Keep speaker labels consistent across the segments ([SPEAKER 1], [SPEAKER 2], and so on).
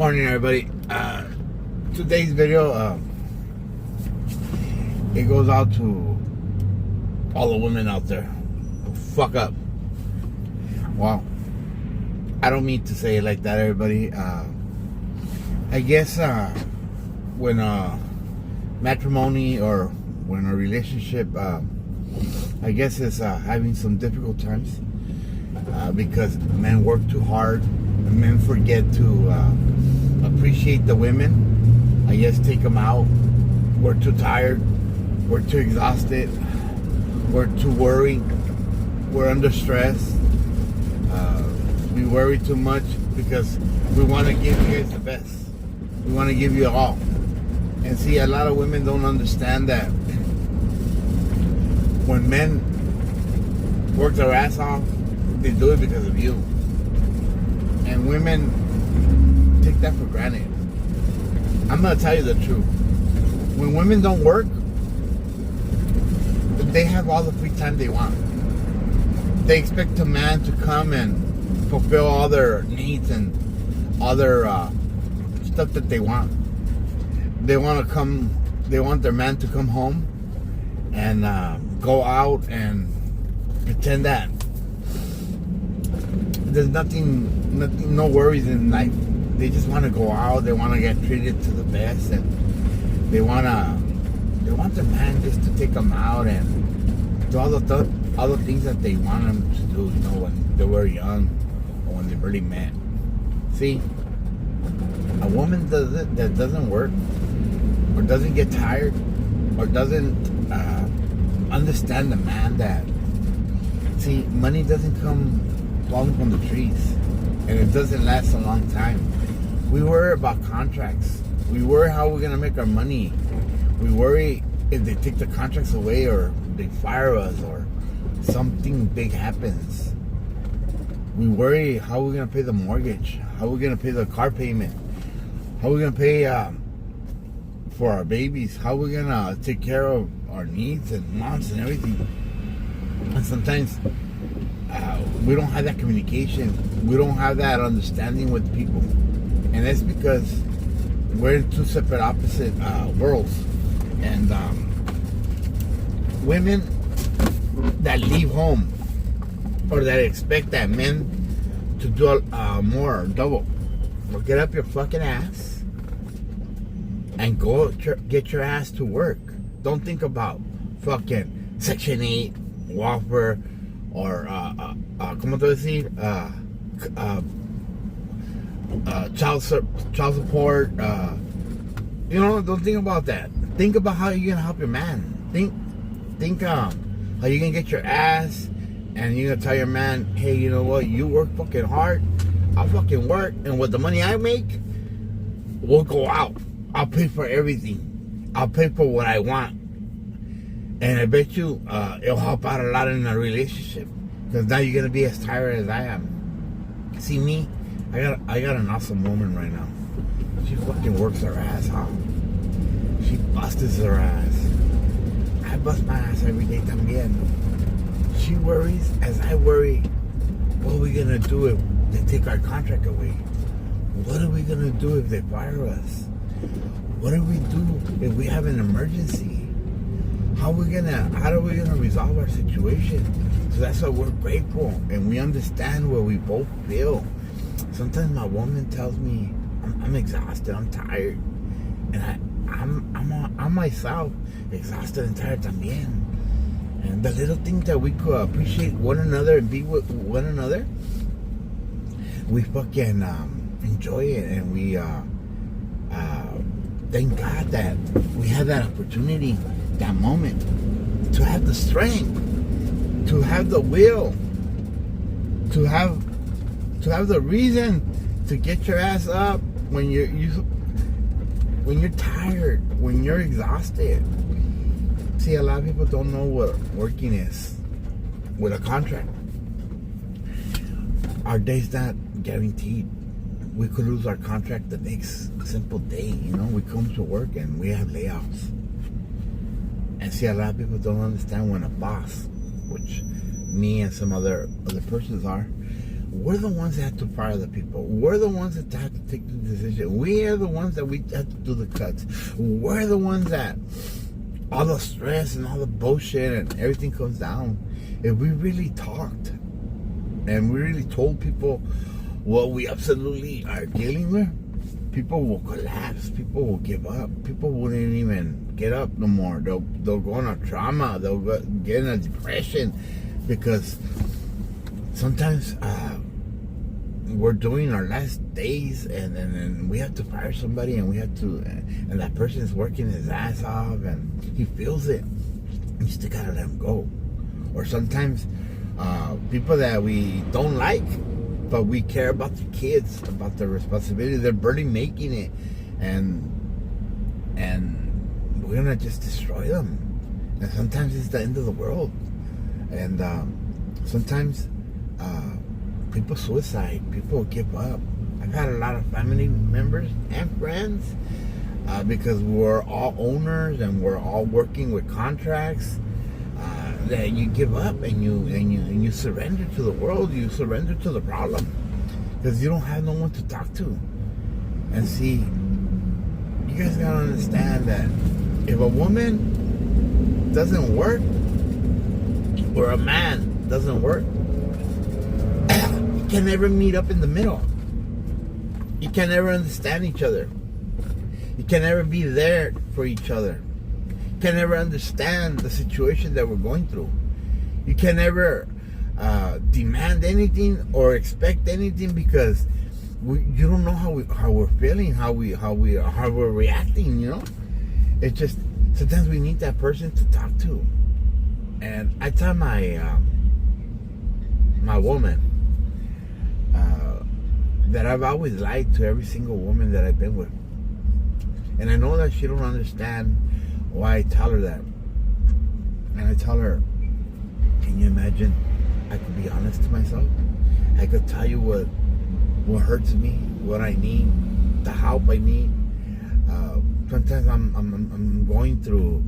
[SPEAKER 1] Morning, everybody. Today's video, it goes out to all the women out there who fuck up. Well, I don't mean to say it like that, everybody. I guess when matrimony or when a relationship, I guess is having some difficult times because men work too hard. Men forget to appreciate the women. I guess take them out. We're too tired. We're too exhausted. We're too worried. We're under stress. We worry too much because we want to give you guys the best. We want to give you all. And see, a lot of women don't understand that when men work their ass off, they do it because of you. And women take that for granted. I'm going to tell you the truth. When women don't work, they have all the free time they want. They expect a man to come and fulfill all their needs and all their stuff that they want. They want their man to come home and go out and pretend that there's nothing, no worries in life. They just want to go out. They want to get treated to the best, and they want their man just to take them out and do all the things that they want them to do. You know, when they were young or when they really met. See, a woman that doesn't work or doesn't get tired or doesn't understand the man that. See, money doesn't come falling from the trees, and it doesn't last a long time. We worry about contracts. We worry how we're gonna make our money. We worry if they take the contracts away or they fire us or something big happens. We worry how we're gonna pay the mortgage, how we're gonna pay the car payment, how we're gonna pay for our babies, how we're gonna take care of our needs and wants and everything. And sometimes we don't have that communication. We don't have that understanding with people. And that's because we're in two separate opposite worlds. And women that leave home or that expect that men to do more or double, well, get up your fucking ass and go get your ass to work. Don't think about fucking Section 8, welfare, or ¿cómo te decir? Child support. Don't think about that. Think about how you're gonna help your man. Think how you're gonna get your ass, and you're gonna tell your man, hey, you know what? You work fucking hard. I'll fucking work, and with the money I make, we'll go out. I'll pay for everything. I'll pay for what I want. And I bet you it'll help out a lot in a relationship, because now you're gonna be as tired as I am. See me, I got an awesome woman right now. She fucking works her ass off. She busts her ass. I bust my ass every day también. She worries as I worry. What are we gonna do if they take our contract away? What are we gonna do if they fire us? What do we do if we have an emergency? How are we gonna resolve our situation? So that's why we're grateful and we understand where we both feel. Sometimes my woman tells me I'm exhausted, I'm tired, and I'm myself exhausted and tired también. And the little things that we could appreciate one another and be with one another, we fucking enjoy it, and we thank God that we had that opportunity, that moment, to have the strength, to have the will, to have the reason to get your ass up when you're tired, when you're exhausted. See, a lot of people don't know what working is with a contract. Our day's not guaranteed. We could lose our contract the next simple day. We come to work and we have layoffs. And see, a lot of people don't understand when a boss, which me and some other persons are, we're the ones that have to fire the people. We're the ones that have to take the decision. We are the ones that we have to do the cuts. We're the ones that all the stress and all the bullshit and everything comes down. If we really talked and we really told people what we absolutely are dealing with, people will collapse. People will give up. People wouldn't even get up no more. They'll go in a trauma. They'll get in a depression because sometimes we're doing our last days and we have to fire somebody and we have to, and that person is working his ass off and he feels it. You still gotta let him go. Or sometimes people that we don't like, but we care about the kids, about their responsibility. They're barely making it, and we're gonna just destroy them. And sometimes it's the end of the world. And sometimes people suicide, people give up. I've had a lot of family members and friends because we're all owners and we're all working with contracts. That you give up and you surrender to the world, you surrender to the problem because you don't have no one to talk to. And see, you guys gotta understand that if a woman doesn't work or a man doesn't work, you can never meet up in the middle. You can never understand each other. You can never be there for each other. Can never understand the situation that we're going through. You can never demand anything or expect anything because you don't know how we're feeling, how we're reacting. You know, it's just sometimes we need that person to talk to. And I tell my woman that I've always lied to every single woman that I've been with, and I know that she don't understand why I tell her that. And I tell her, can you imagine I could be honest to myself? I could tell you what hurts me, what I need, the help I need. Sometimes I'm going through,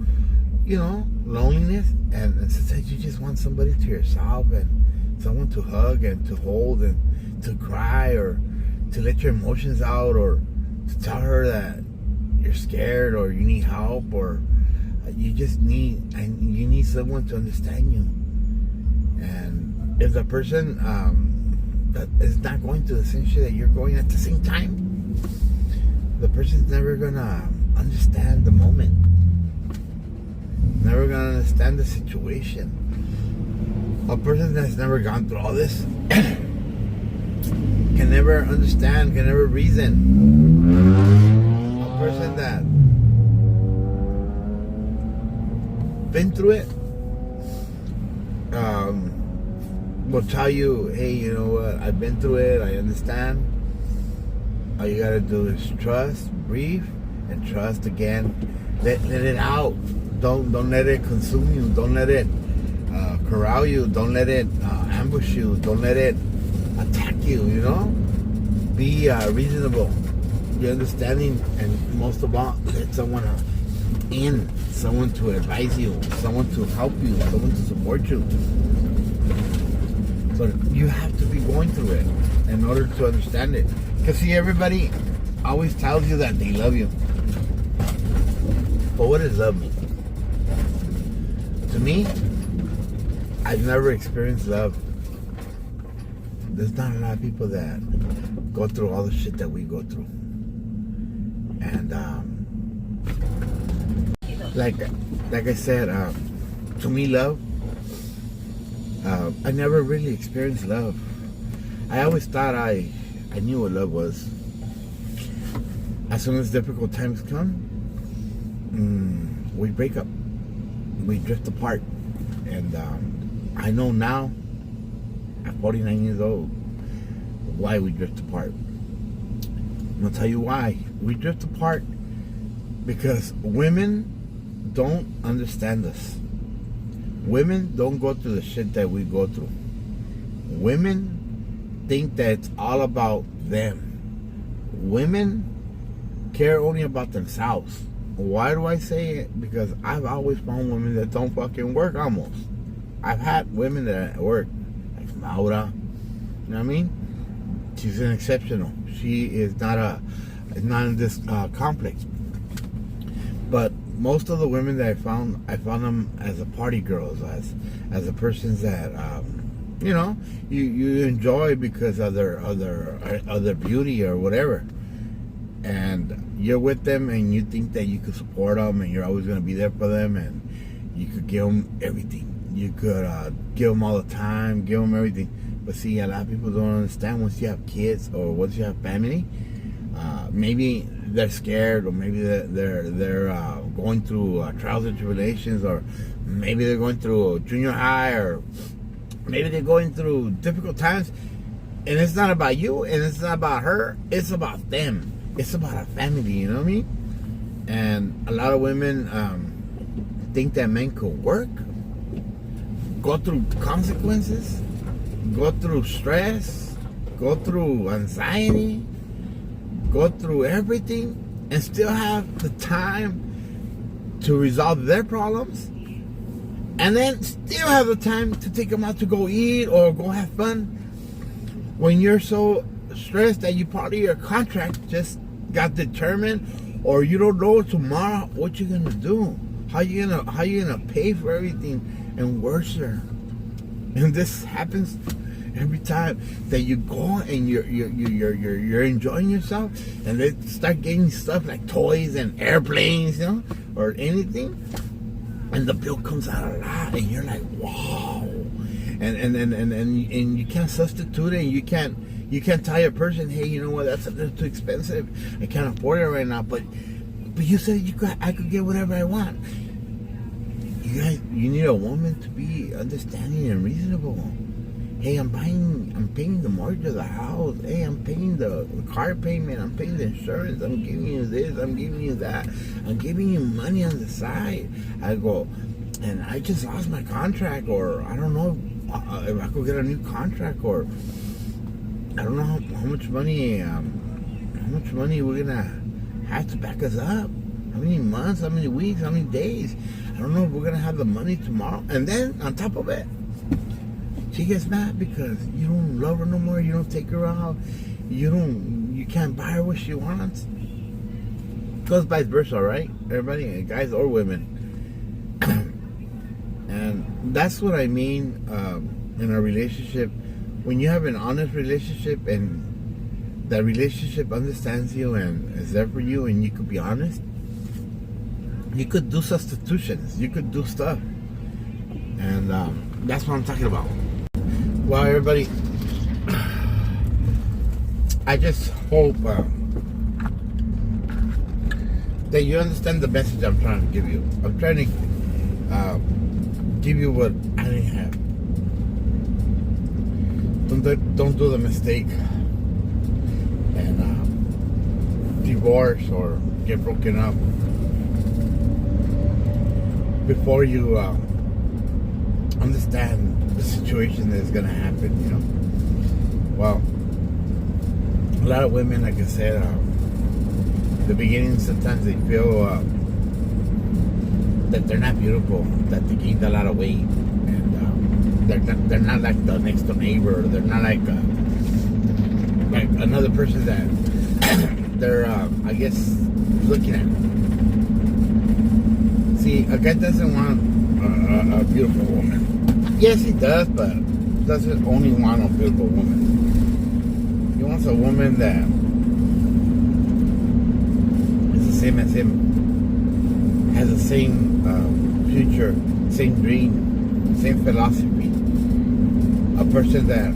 [SPEAKER 1] you know, loneliness, and sometimes you just want somebody to yourself and someone to hug and to hold and to cry or to let your emotions out, or to tell her that you're scared or you need help, or you just need someone to understand you. And if the person that is not going through the same shit that you're going at the same time, the person's never gonna understand the moment, never gonna understand the situation. A person that's never gone through all this can never understand, can never reason. A person that been through it will tell you, hey, you know what, I've been through it, I understand. All you gotta do is trust, breathe, and trust again. Let it out. Don't let it consume you. Don't let it corral you. Don't let it ambush you. Don't let it attack you. You know, be reasonable, be understanding, and most of all, let someone in, someone to advise you, someone to help you, someone to support you. So you have to be going through it in order to understand it. Because see, everybody always tells you that they love you. But what does love mean? To me, I've never experienced love. There's not a lot of people that go through all the shit that we go through. And like I said, to me, love, I never really experienced love. I always thought I knew what love was. As soon as difficult times come, we break up, we drift apart. And I know now, at 49 years old, why we drift apart. I'm gonna tell you why. We drift apart because women don't understand us. Women don't go through the shit that we go through. Women think that it's all about them. Women care only about themselves. Why do I say it? Because I've always found women that don't fucking work almost. I've had women that work, like Maura, you know what I mean? She's an exceptional. She is not in this complex. But most of the women that I found them as a party girls, as a persons that you enjoy because of their beauty or whatever, and you're with them and you think that you could support them and you're always going to be there for them and you could give them everything. You could give them all the time, give them everything. But see, a lot of people don't understand once you have kids or once you have family. Maybe they're scared, or maybe they're going through trials and tribulations, or maybe they're going through junior high, or maybe they're going through difficult times. And it's not about you, and it's not about her. It's about them. It's about a family. You know what I mean? And a lot of women think that men could work, go through consequences, go through stress, go through anxiety, go through everything, and still have the time to resolve their problems, and then still have the time to take them out to go eat or go have fun, when you're so stressed that you part of your contract just got determined, or you don't know tomorrow what you're gonna do, how you gonna pay for everything, and worse. And this happens every time that you go and you're enjoying yourself, and they start getting stuff like toys and airplanes, or anything, and the bill comes out a lot, and you're like, wow, and you can't substitute it, and you can't tell a person, hey, you know what, that's a little too expensive, I can't afford it right now, but you said I could get whatever I want. You guys, you need a woman to be understanding and reasonable. Hey, I'm paying the mortgage of the house. Hey, I'm paying the car payment. I'm paying the insurance. I'm giving you this. I'm giving you that. I'm giving you money on the side. I go, and I just lost my contract, or I don't know if I could get a new contract, or I don't know how much money we're gonna have to back us up. How many months? How many weeks? How many days? I don't know if we're gonna have the money tomorrow. And then on top of it, she gets mad because you don't love her no more. You don't take her out. You can't buy her what she wants. Goes vice versa, right? Everybody, guys or women. And that's what I mean in a relationship. When you have an honest relationship and that relationship understands you and is there for you, and you could be honest, you could do substitutions. You could do stuff. And that's what I'm talking about. Well, everybody, I just hope that you understand the message I'm trying to give you. I'm trying to give you what I didn't have. Don't do the mistake and divorce or get broken up before you understand the situation that is going to happen, Well, a lot of women, like I said, in the beginning, sometimes they feel that they're not beautiful, that they gained a lot of weight, and they're not like the next door neighbor, they're not like another person that they're, I guess, looking at. See, a guy doesn't want a beautiful woman. Yes, he does, but doesn't only want a beautiful woman. He wants a woman that is the same as him, has the same future, same dream, same philosophy. A person that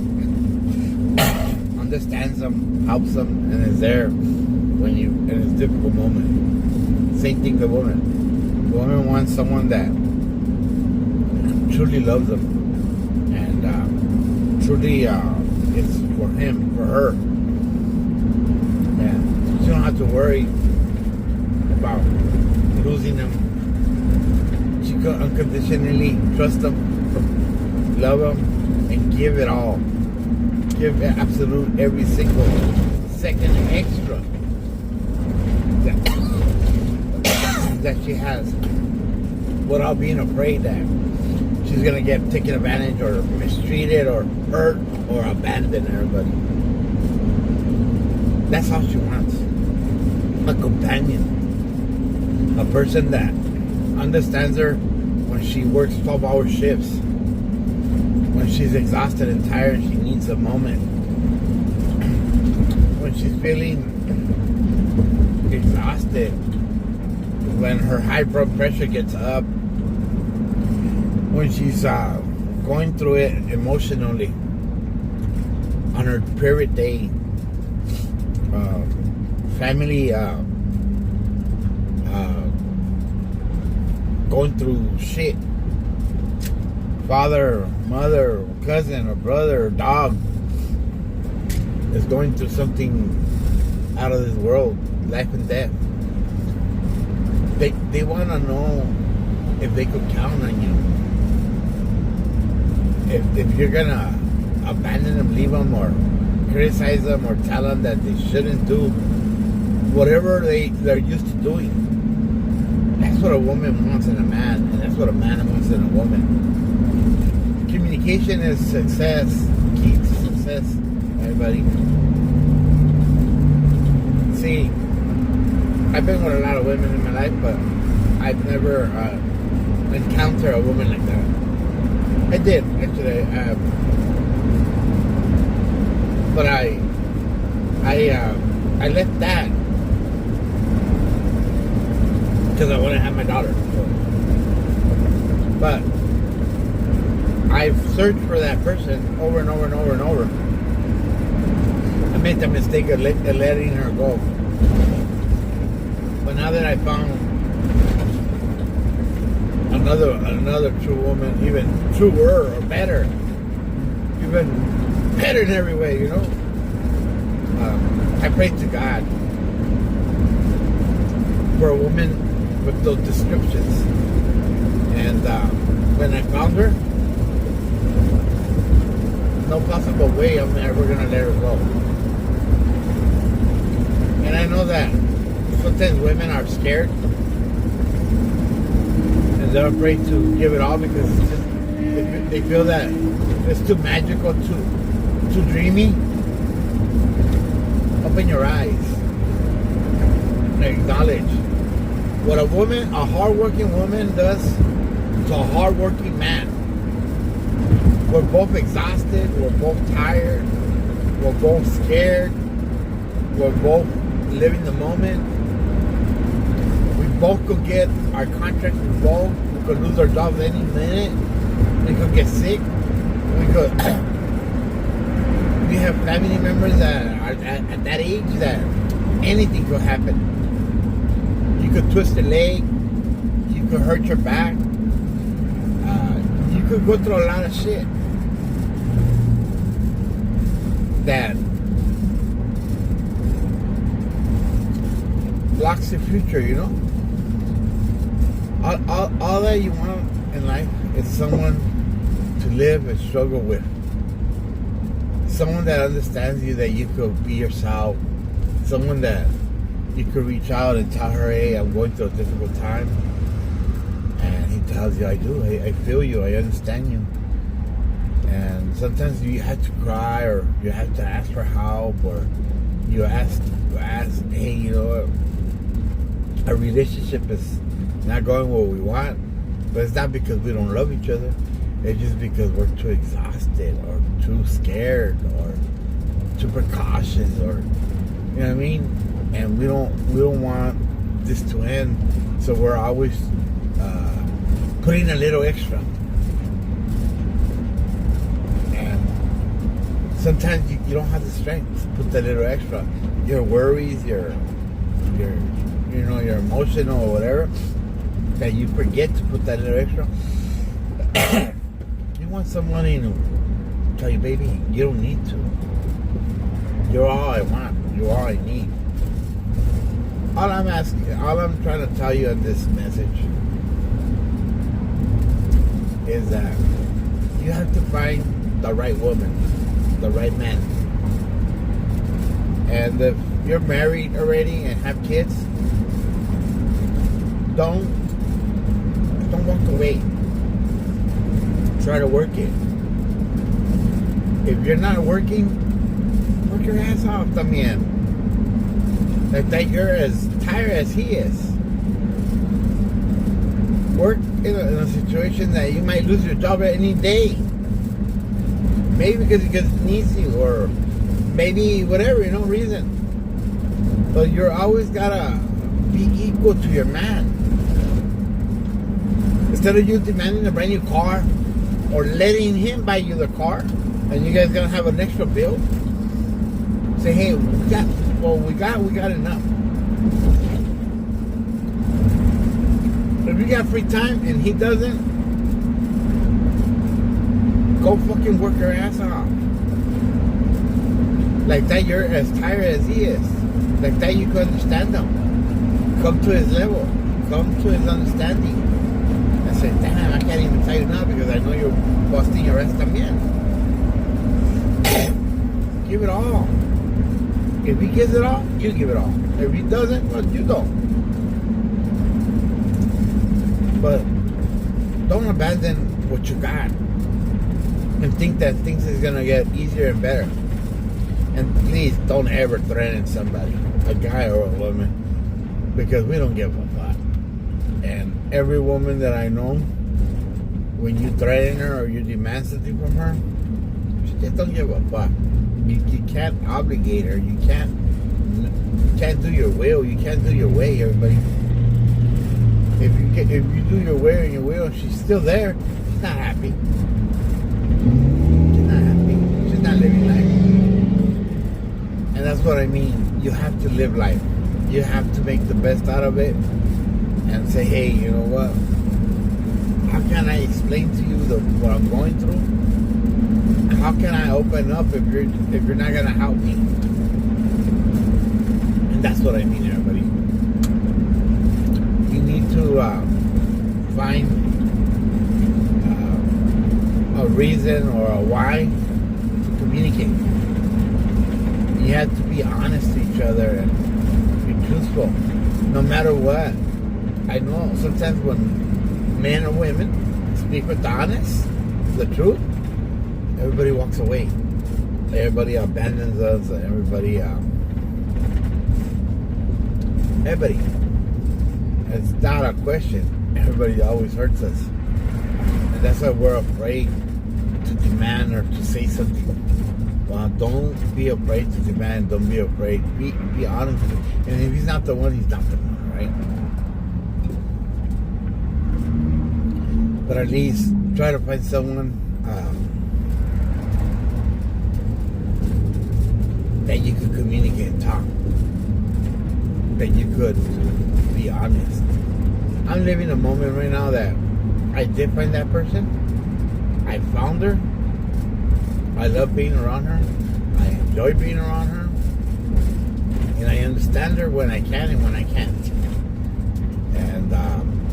[SPEAKER 1] understands him, helps him, and is there when you in his difficult moment. Same thing the woman. The woman wants someone that truly loves him and truly is for him, for her. And she don't have to worry about losing him. She could unconditionally trust him, love him, and give it all. Give absolute every single second extra that she has, without being afraid that she's gonna get taken advantage or mistreated or hurt or abandoned. Everybody, That's all she wants. A companion. A person that understands her when she works 12-hour shifts. When she's exhausted and tired, she needs a moment. When she's feeling exhausted, when her high blood pressure gets up, when she's going through it emotionally on her period day, family going through shit, father, mother, cousin, or brother, or dog is going through something out of this world, life and death. They want to know if they could count on you. If you're gonna abandon them, leave them, or criticize them, or tell them that they shouldn't do whatever they're used to doing. That's what a woman wants in a man, and that's what a man wants in a woman. Communication is success, key to success, everybody. See, I've been with a lot of women in my life, but I've never encountered a woman like that. I did, actually. But I left that because I want to have my daughter. But I've searched for that person over and over and over and over. I made the mistake of letting her go. But now that I found another true woman, even truer or better, even better in every way, you know, I pray to God for a woman with those descriptions. And when I found her, no possible way I'm ever gonna let her go. And I know that sometimes women are scared and they're afraid to give it all because it's just, they feel that it's too magical, too dreamy. Open your eyes and acknowledge what a hardworking woman does to a hardworking man. We're both exhausted, we're both tired, we're both scared, we're both living the moment. We both could get our contracts revoked, we could lose our jobs any minute, we could get sick, we could we have family members that are at that age that anything could happen. You could twist a leg, you could hurt your back, you could go through a lot of shit that blocks the future, you know. All that you want in life is someone to live and struggle with. Someone that understands you, that you could be yourself. Someone that you could reach out and tell her, hey, I'm going through a difficult time. And he tells you, I do. I feel you. I understand you. And sometimes you have to cry, or you have to ask for help, or you ask, hey, you know, a relationship is not going where we want. But it's not because we don't love each other. It's just because we're too exhausted, or too scared, or too precautious, or, you know what I mean? And we don't want this to end, so we're always putting a little extra. And sometimes you don't have the strength to put that little extra. Your worries, your emotional or whatever, that you forget to put that little extra. You want somebody to tell you, baby, you don't need to. You're all I want. You're all I need. All I'm trying to tell you in this message is that you have to find the right woman, the right man. And if you're married already and have kids, don't walk away. Try to work it. If you're not working, work your ass off también. that you're as tired as he is. Work in a situation that you might lose your job any day. Maybe because he needs you, or maybe whatever, no reason. But you're always gotta be equal to your man. Instead of you demanding a brand new car, or letting him buy you the car, and you guys gonna have an extra bill. Say, hey, we got enough. If you got free time and he doesn't, go fucking work your ass off. Like that, you're as tired as he is. Like that, you can understand him. Come to his level. Come to his understanding. I said, damn, I can't even tell you now because I know you're busting your ass también. Give it all. If he gives it all, you give it all. If he doesn't, well, you don't. But don't abandon what you got and think that things is gonna get easier and better. And please don't ever threaten somebody, a guy or a woman, because we don't give a fuck. And every woman that I know, when you threaten her or you demand something from her, she just don't give a fuck. You can't obligate her. You can't do your will. You can't do your way, everybody. If you do your way and your will, she's still there. She's not happy. She's not happy. She's not living life. And that's what I mean. You have to live life. You have to make the best out of it and say, hey, you know what? How can I explain to you what I'm going through? How can I open up if you're not gonna help me? And that's what I mean, everybody. You need to find a reason or a why to communicate. You have to be honest to each other and be truthful, no matter what. I know sometimes when men or women speak with the truth, everybody walks away. Everybody abandons us. Everybody. It's not a question. Everybody always hurts us. And that's why we're afraid to demand or to say something. Well, don't be afraid to demand. Don't be afraid. Be honest with him. And if he's not the one, he's not the one, right? But at least try to find someone that you could communicate and talk. That you could be honest. I'm living a moment right now that I did find that person. I found her. I love being around her. I enjoy being around her. And I understand her when I can and when I can't. And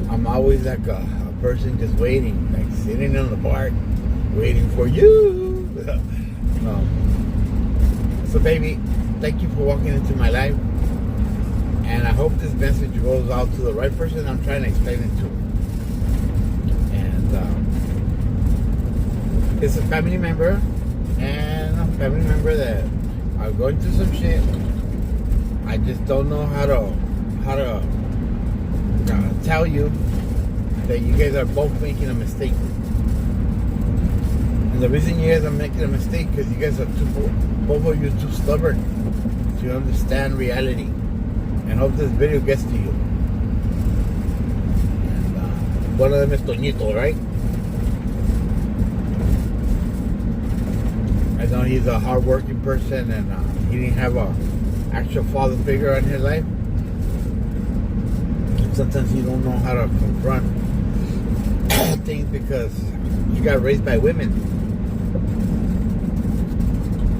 [SPEAKER 1] I'm always like a person just waiting, like sitting in the park, waiting for you. So baby, thank you for walking into my life. And I hope this message goes out to the right person I'm trying to explain it to. And it's a family member. And a family member that are going through some shit. I just don't know how to tell you that you guys are both making a mistake. And the reason you guys are making a mistake because you guys are both of you too stubborn to understand reality. And hope this video gets to you. And one of them is Toñito, right? I know he's a hard-working person, and he didn't have a actual father figure in his life. And sometimes you don't know how to confront things because you got raised by women,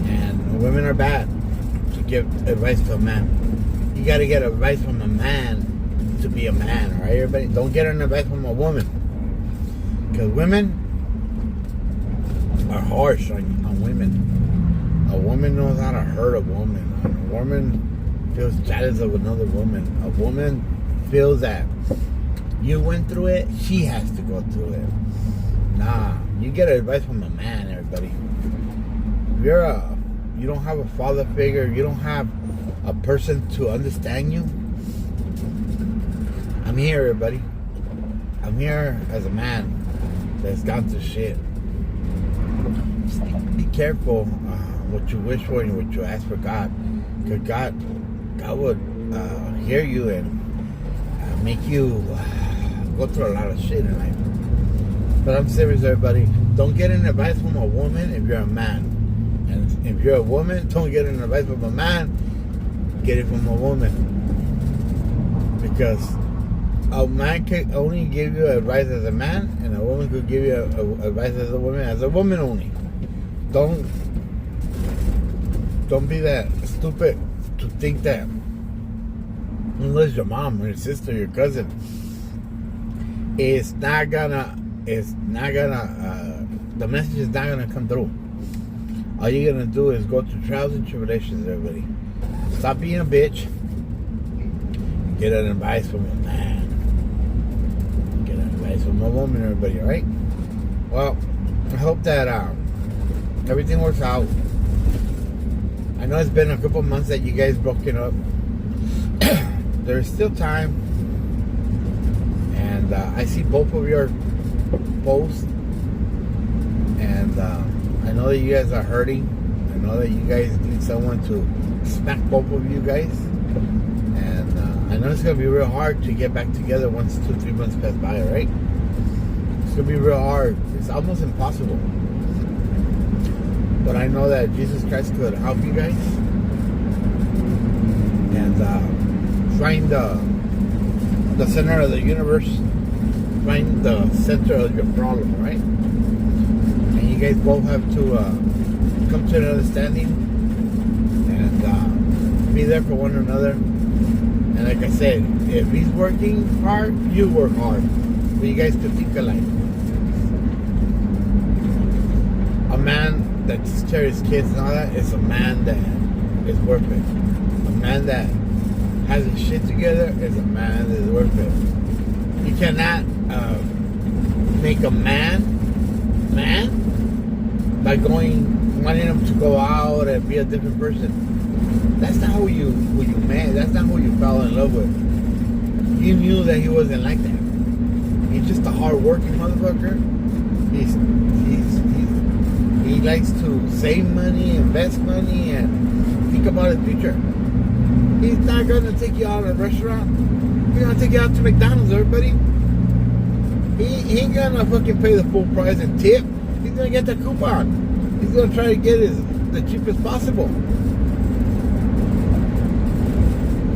[SPEAKER 1] and women are bad to give advice to a man. You got to get advice from a man to be a man, all right, everybody? Don't get an advice from a woman, because women are harsh on women. A woman knows how to hurt a woman. A woman feels jealous of another woman. A woman feels that you went through it, she has to go through it. Nah, you get advice from a man, everybody. If you don't have a father figure, you don't have a person to understand you, I'm here, everybody. I'm here as a man that's gone through shit. Just be careful what you wish for and what you ask for God, because God would hear you and make you go through a lot of shit in life. But I'm serious, everybody. Don't get an advice from a woman if you're a man. And if you're a woman, don't get an advice from a man. Get it from a woman. Because a man can only give you advice as a man, and a woman could give you advice as a woman only. Don't be that stupid to think that unless your mom or your sister, your cousin, the message is not gonna come through. All you're gonna do is go through trials and tribulations, everybody. Stop being a bitch. Get an advice from a man. Get an advice from a woman, everybody, alright? Well, I hope that everything works out. I know it's been a couple months that you guys broken up. There's still time. And I see both of your posts. And I know that you guys are hurting. I know that you guys need someone to smack both of you guys. And I know it's going to be real hard to get back together once 2-3 months pass by, right? It's going to be real hard. It's almost impossible. But I know that Jesus Christ could help you guys. And find the center of the universe. Find the center of your problem, right? And you guys both have to come to an understanding and be there for one another. And like I said, if he's working hard, you work hard. But you guys could think alike. A man that takes care of his kids and all that is a man that is worth it. A man that has his shit together is a man that is worth it. You cannot make a man by wanting him to go out and be a different person. That's not who you met. That's not who you fell in love with. You knew that he wasn't like that. He's just a hard-working motherfucker. He likes to save money, invest money, and think about his future. He's not gonna take you out to a restaurant. He's gonna take you out to McDonald's, everybody. He ain't gonna fucking pay the full price and tip. He's gonna get the coupon. He's gonna try to get the cheapest possible.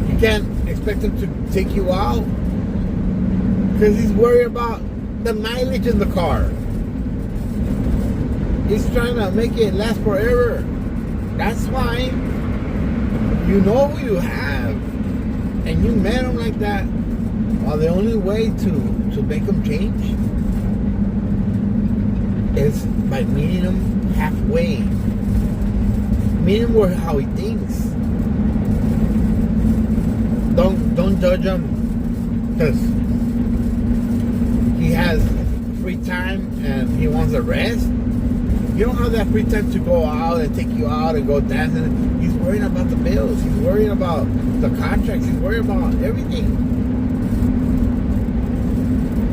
[SPEAKER 1] You can't expect him to take you out because he's worried about the mileage in the car. He's trying to make it last forever. That's why you know who you have, and you met him like that. Well, the only way to make him change is by meeting him halfway. Meet him where how he thinks. Don't judge him because he has free time and he wants a rest. You don't have that free time to go out and take you out and go dancing. He's worrying about the bills. He's worrying about the contracts. He's worrying about everything.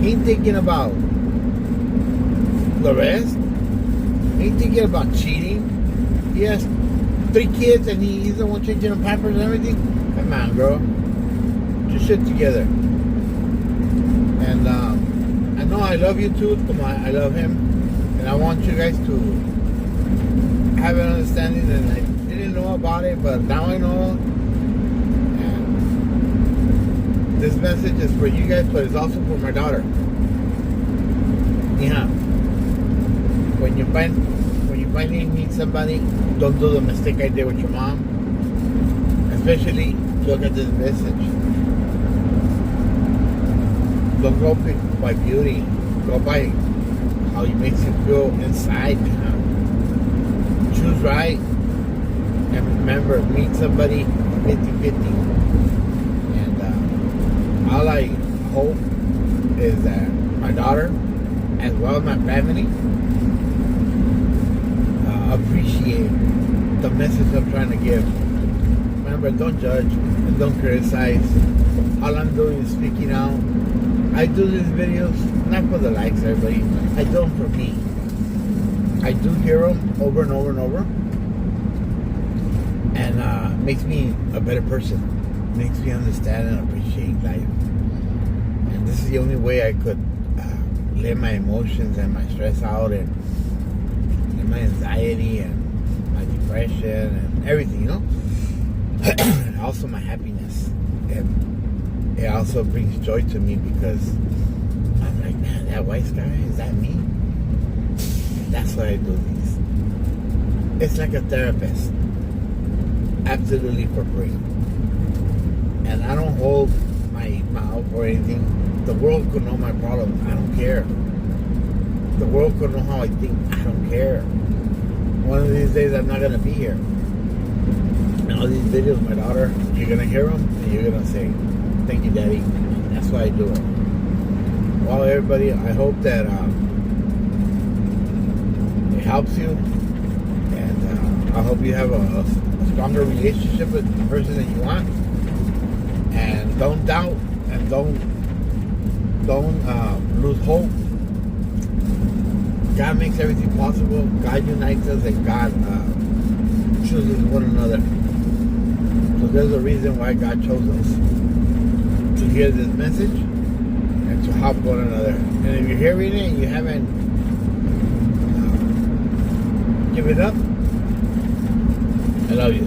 [SPEAKER 1] He ain't thinking about the rest. He ain't thinking about cheating. He has 3 kids and he's the one changing the pampers and everything. Come on, girl. Get your shit together. And I know I love you too. Come on, I love him. And I want you guys to have an understanding, and I didn't know about it, but now I know. And this message is for you guys, but it's also for my daughter. Yeah. When you finally meet somebody, don't do the mistake I did with your mom. Especially look at this message. Don't go by beauty. Go by how it makes you feel inside. Choose right. And remember, meet somebody 50-50. And all I hope is that my daughter, as well as my family, appreciate the message I'm trying to give. Remember, don't judge and don't criticize. All I'm doing is speaking out. I do these videos not for the likes, everybody. I do them for me. I do hear them over and over and over, and makes me a better person. Makes me understand and appreciate life. And this is the only way I could let my emotions and my stress out, and my anxiety and my depression and everything, you know. And also my happiness, and it also brings joy to me because I'm like, man, that white sky, is that me? That's why I do these. It's like a therapist, absolutely for free. And I don't hold my mouth or anything. The world could know my problems. I don't care. The world could know how I think. I don't care. One of these days, I'm not gonna be here. And all these videos, my daughter, you're gonna hear them and you're gonna say, "Thank you, Daddy." That's why I do it. Well, everybody, I hope that it helps you, and I hope you have a stronger relationship with the person that you want. And don't doubt, and don't lose hope. God makes everything possible. God unites us, and God chooses one another. So there's a reason why God chose us to hear this message and to help one another. And if you're hearing it and you haven't give it up, I love you.